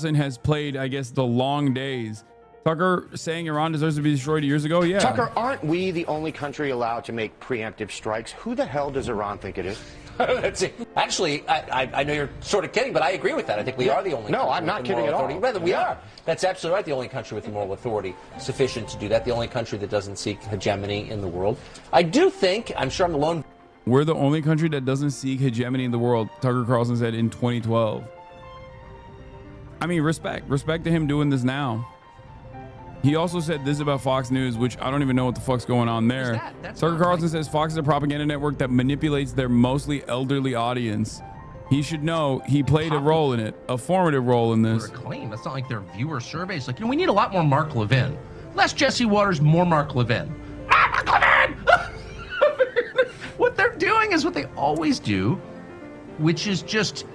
has played, I guess, the long days. Tucker saying Iran deserves to be destroyed years ago? Yeah. Tucker, aren't we the only country allowed to make preemptive strikes? Who the hell does Iran think it is? That's it. Actually, I know you're sort of kidding, but I agree with that. I think we are the only country. No, I'm not kidding at all. Rather, we are. That's absolutely right. The only country with the moral authority sufficient to do that. The only country that doesn't seek hegemony in the world. I do think, I'm sure I'm alone. We're the only country that doesn't seek hegemony in the world, Tucker Carlson said in 2012. I mean, respect to him doing this now. He also said this about Fox News, which I don't even know what the fuck's going on there. Tucker Carlson says Fox is a propaganda network that manipulates their mostly elderly audience. He should know he played a role in it, a formative role in this. Claim. That's not like their viewer surveys. Like, we need a lot more Mark Levin. Less Jesse Waters, more Mark Levin. Mark Levin! What they're doing is what they always do, which is just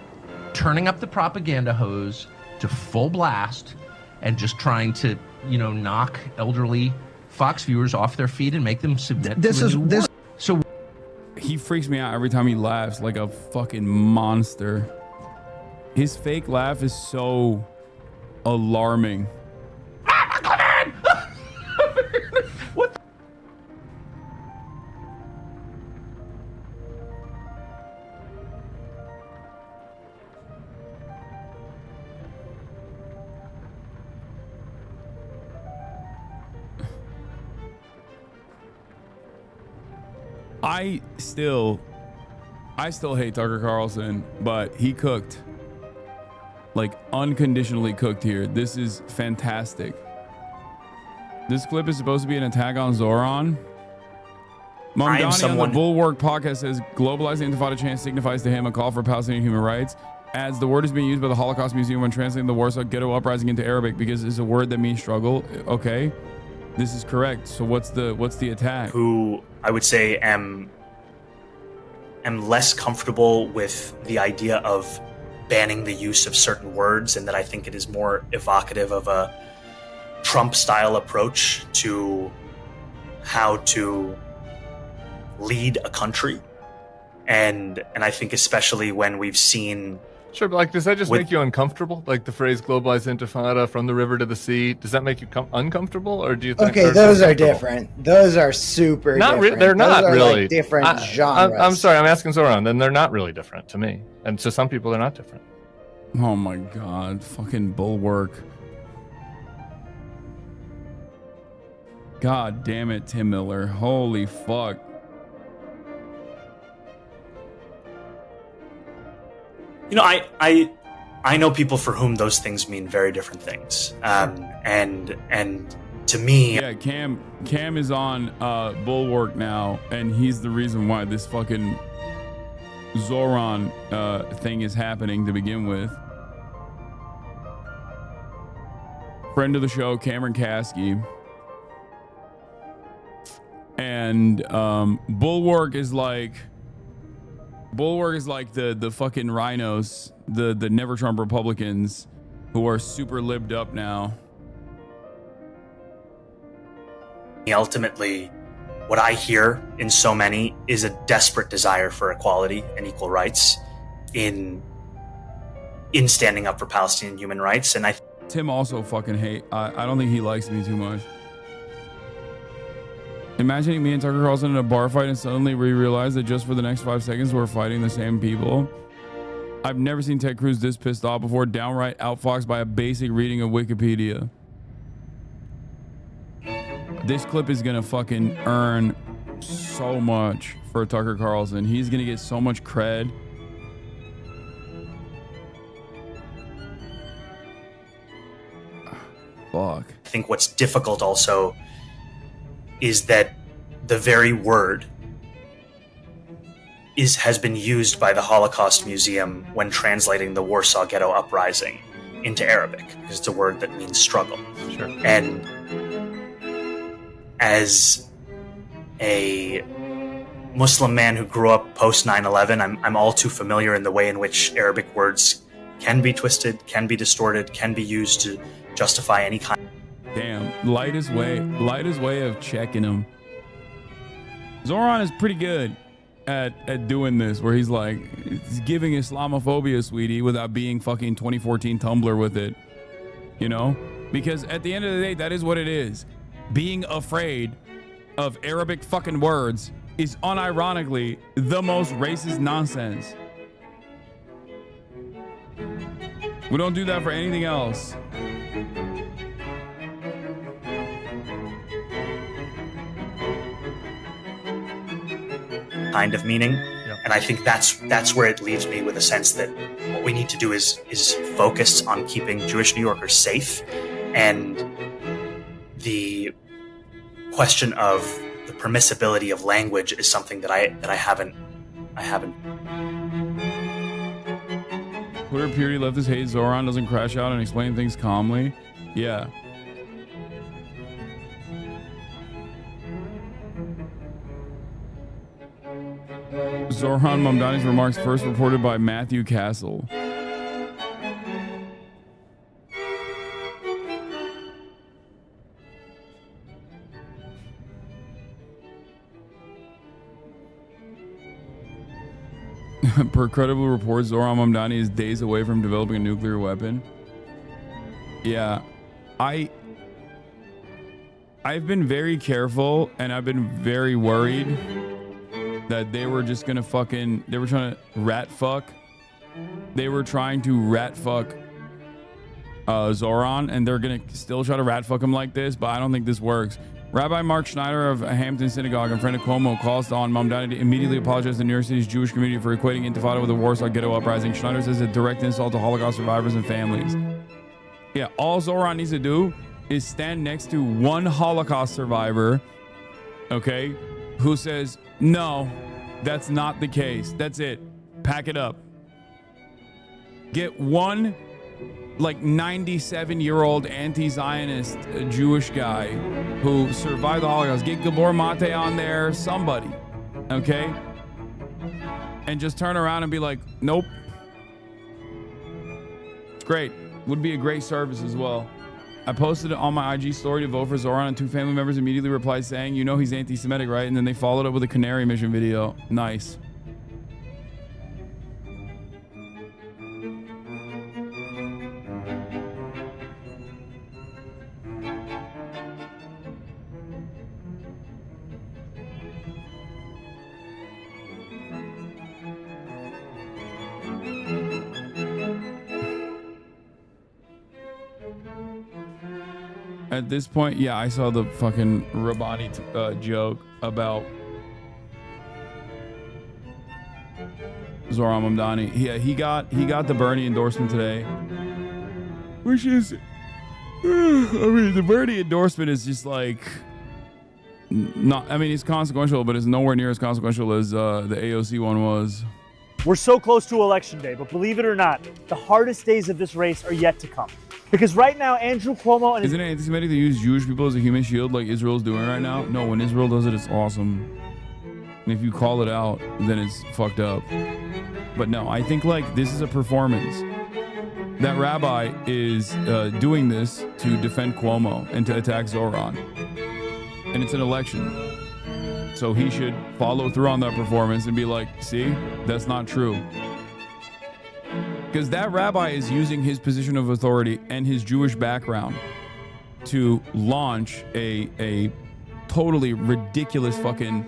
turning up the propaganda hose to full blast and just trying to, knock elderly Fox viewers off their feet and make them submit to a new war. So he freaks me out every time he laughs like a fucking monster. His fake laugh is so alarming. What? I still hate Tucker Carlson, but he cooked. Like, unconditionally cooked here. This is fantastic. This clip is supposed to be an attack on Zoran. Mamdani on the Bulwark podcast says globalizing Intifada chant signifies to him a call for Palestinian human rights. Adds the word is being used by the Holocaust Museum when translating the Warsaw Ghetto Uprising into Arabic because it's a word that means struggle. Okay, this is correct. So what's the attack? Who I would say am less comfortable with the idea of banning the use of certain words, and that I think it is more evocative of a Trump-style approach to how to lead a country. And I think especially when we've seen... Sure, but does that just make you uncomfortable? Like the phrase globalized intifada, from the river to the sea, does that make you uncomfortable? Or do you think... Okay, those are different. Those are super different. They're not really. Like different genres. I'm sorry, I'm asking Zoran. Then they're not really different to me. And to some people, they're not different. Oh my God, fucking Bulwark. God damn it, Tim Miller. Holy fuck. I know people for whom those things mean very different things. And to me... Yeah, Cam is on Bulwark now, and he's the reason why this fucking Zoran thing is happening to begin with. Friend of the show, Cameron Kasky. And Bulwark is like the fucking rhinos, the Never Trump Republicans who are super libbed up now. Ultimately, what I hear in so many is a desperate desire for equality and equal rights in standing up for Palestinian human rights. And Tim also fucking hate. I don't think he likes me too much. Imagining me and Tucker Carlson in a bar fight and suddenly we realize that just for the next 5 seconds we're fighting the same people. I've never seen Ted Cruz this pissed off before, downright outfoxed by a basic reading of Wikipedia. This clip is gonna fucking earn so much for Tucker Carlson. He's gonna get so much cred. Fuck. I think what's difficult also is that the very word has been used by the Holocaust Museum when translating the Warsaw Ghetto Uprising into Arabic, because it's a word that means struggle. Sure. And as a Muslim man who grew up post 9/11, I'm all too familiar in the way in which Arabic words can be twisted, can be distorted, can be used to justify any kind. Damn, lightest way of checking him. Zoran is pretty good at doing this, where he's like, he's giving Islamophobia, sweetie, without being fucking 2014 Tumblr with it. you know? Because at the end of the day, that is what it is. Being afraid of Arabic fucking words is unironically the most racist nonsense. We don't do that for anything else. Kind of meaning. And I think that's where it leaves me with a sense that what we need to do is focus on keeping Jewish New Yorkers safe, and the question of the permissibility of language is something that I haven't. Twitter purity leftist hate Zoran doesn't crash out and explain things calmly. Yeah. Zoran Mamdani's remarks first reported by Matthew Castle. Per credible reports, Zoran Mamdani is days away from developing a nuclear weapon. Yeah, I've been very careful and I've been very worried that they were just gonna they were trying to rat fuck. They were trying to rat fuck Zoran, and they're gonna still try to rat fuck him like this, but I don't think this works. Rabbi Mark Schneider of Hampton Synagogue and friend of Cuomo calls on Mamdani to immediately apologize to New York City's Jewish community for equating Intifada with the Warsaw Ghetto Uprising. Schneider says a direct insult to Holocaust survivors and families. Yeah, all Zoran needs to do is stand next to one Holocaust survivor, okay, who says, no, that's not the case. That's it. Pack it up. Get one, like, 97-year-old anti-Zionist Jewish guy who survived the Holocaust. Get Gabor Mate on there, somebody, okay? And just turn around and be like, nope. It's great. Would be a great service as well. I posted it on my IG story to vote for Zoran, and 2 family members immediately replied saying, you know he's anti-Semitic, right? And then they followed up with a Canary Mission video. Nice. At this point, yeah, I saw the fucking Rabani joke about Zoran Mamdani. Yeah, he got the Bernie endorsement today, which is, I mean, the Bernie endorsement is just like not. I mean, it's consequential, but it's nowhere near as consequential as the AOC one was. We're so close to Election Day, but believe it or not, the hardest days of this race are yet to come. Because right now, Andrew Cuomo and... Isn't it anti-Semitic to use Jewish people as a human shield like Israel's doing right now? No, when Israel does it, it's awesome. And if you call it out, then it's fucked up. But no, I think, like, this is a performance. That rabbi is doing this to defend Cuomo and to attack Zoran. And it's an election. So he should follow through on that performance and be like, see, that's not true. Because that rabbi is using his position of authority and his Jewish background to launch a totally ridiculous fucking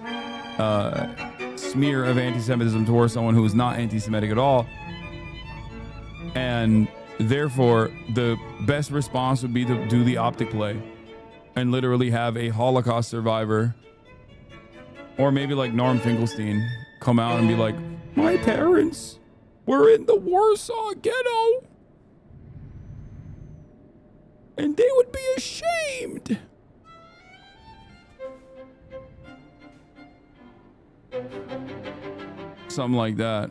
smear of anti-Semitism towards someone who is not anti-Semitic at all. And therefore, the best response would be to do the optic play and literally have a Holocaust survivor, or maybe like Norm Finkelstein, come out and be like, my parents were in the Warsaw Ghetto, and they would be ashamed. Something like that.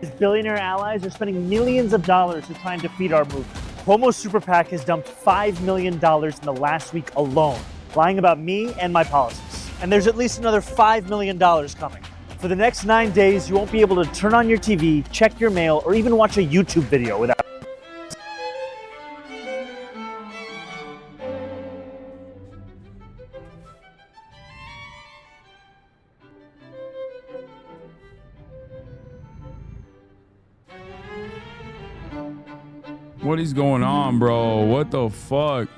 His billionaire allies are spending millions of dollars to try and defeat our movement. Cuomo's super PAC has dumped $5 million in the last week alone, lying about me and my policies. And there's at least another $5 million coming. For the next 9 days, you won't be able to turn on your TV, check your mail, or even watch a YouTube video without... What is going on, bro? What the fuck?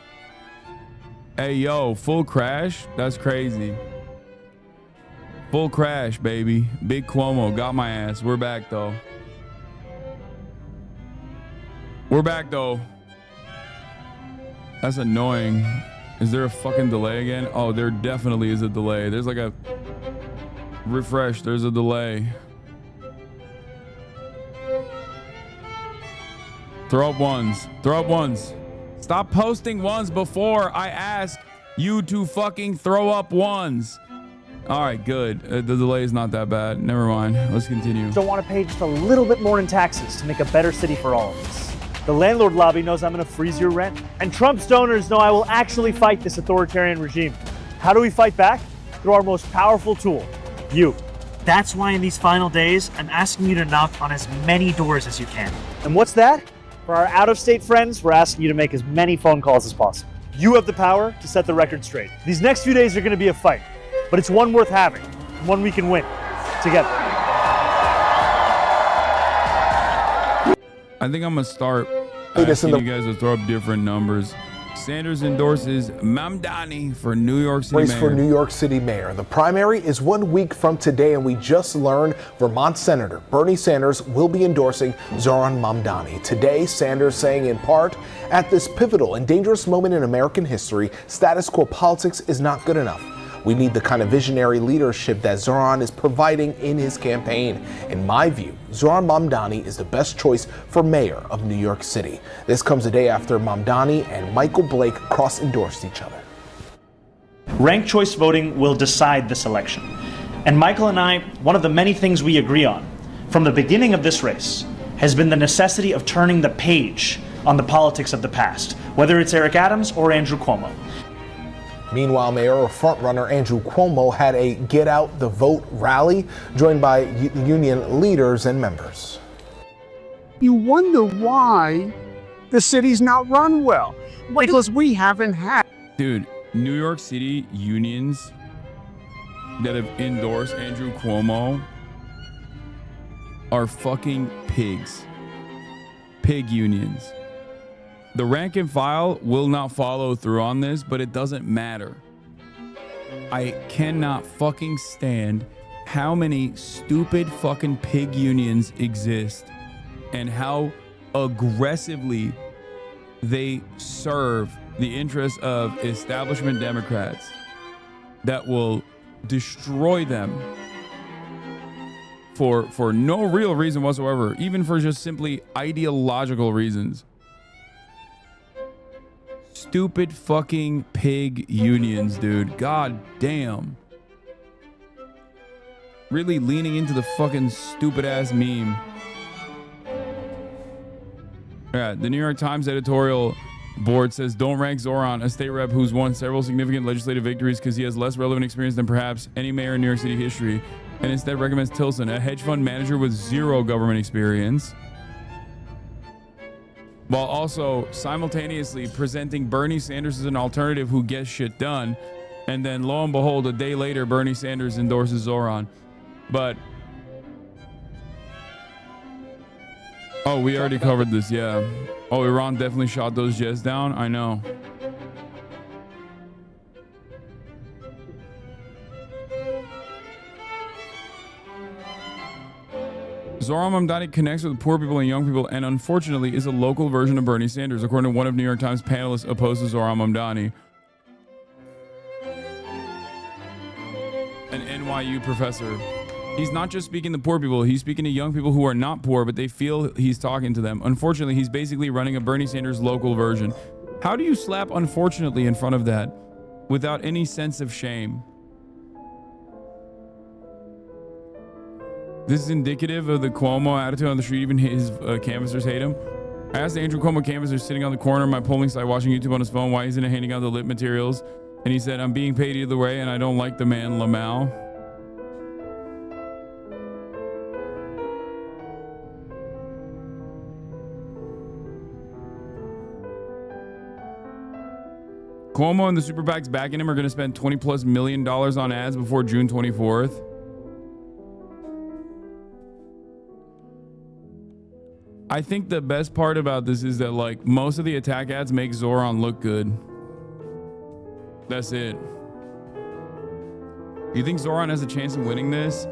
Hey, yo, full crash? That's crazy. Full crash, baby. Big Cuomo got my ass. We're back, though. We're back, though. That's annoying. Is there a fucking delay again? Oh, there definitely is a delay. There's like a refresh. There's a delay. Throw up ones. Throw up ones. Stop posting ones before I ask you to fucking throw up ones. All right, good. The delay is not that bad. Never mind. Let's continue. Don't want to pay just a little bit more in taxes to make a better city for all of us. The landlord lobby knows I'm going to freeze your rent. And Trump's donors know I will actually fight this authoritarian regime. How do we fight back? Through our most powerful tool, you. That's why in these final days, I'm asking you to knock on as many doors as you can. And what's that? For our out-of-state friends, we're asking you to make as many phone calls as possible. You have the power to set the record straight. These next few days are going to be a fight, but it's one worth having, one we can win together. I think I'm going to start asking you guys to throw up different numbers. Sanders endorses Mamdani for New York City mayor. For New York City mayor. The primary is 1 week from today, and we just learned Vermont Senator Bernie Sanders will be endorsing Zoran Mamdani. Today, Sanders saying in part, at this pivotal and dangerous moment in American history, status quo politics is not good enough. We need the kind of visionary leadership that Zoran is providing in his campaign. In my view, Zoran Mamdani is the best choice for mayor of New York City. This comes a day after Mamdani and Michael Blake cross-endorsed each other. Ranked choice voting will decide this election. And Michael and I, one of the many things we agree on from the beginning of this race has been the necessity of turning the page on the politics of the past, whether it's Eric Adams or Andrew Cuomo. Meanwhile, mayoral frontrunner Andrew Cuomo had a Get Out the Vote rally, joined by union leaders and members. You wonder why the city's not run well, because we haven't had. Dude, New York City unions that have endorsed Andrew Cuomo are fucking pigs. Pig unions. The rank and file will not follow through on this, but it doesn't matter. I cannot fucking stand how many stupid fucking pig unions exist and how aggressively they serve the interests of establishment Democrats that will destroy them for no real reason whatsoever, even for just simply ideological reasons. Stupid fucking pig unions, dude. God damn. Really leaning into the fucking stupid ass meme. Yeah, the New York Times editorial board says don't rank Zoran, a state rep who's won several significant legislative victories because he has less relevant experience than perhaps any mayor in New York City history, and instead recommends Tilson, a hedge fund manager with zero government experience, while also simultaneously presenting Bernie Sanders as an alternative who gets shit done. And then lo and behold, a day later, Bernie Sanders endorses Zoran. But oh, we already covered this. Yeah. Oh, Iran definitely shot those jets down. I know. Zoran Mamdani connects with poor people and young people, and unfortunately is a local version of Bernie Sanders, according to one of New York Times panelists opposed to Zoran Mamdani. An NYU professor. He's not just speaking to poor people, he's speaking to young people who are not poor, but they feel he's talking to them. Unfortunately, he's basically running a Bernie Sanders local version. How do you slap unfortunately in front of that without any sense of shame? This is indicative of the Cuomo attitude on the street. Even his canvassers hate him. I asked the Andrew Cuomo canvasser sitting on the corner of my polling site watching YouTube on his phone why he's in handing out the lit materials. And he said, I'm being paid either way and I don't like the man Lamau. Cuomo and the super PACs backing him are going to spend $20+ million on ads before June 24th. I think the best part about this is that like most of the attack ads make Zoran look good. That's it. Do you think Zoran has a chance of winning this?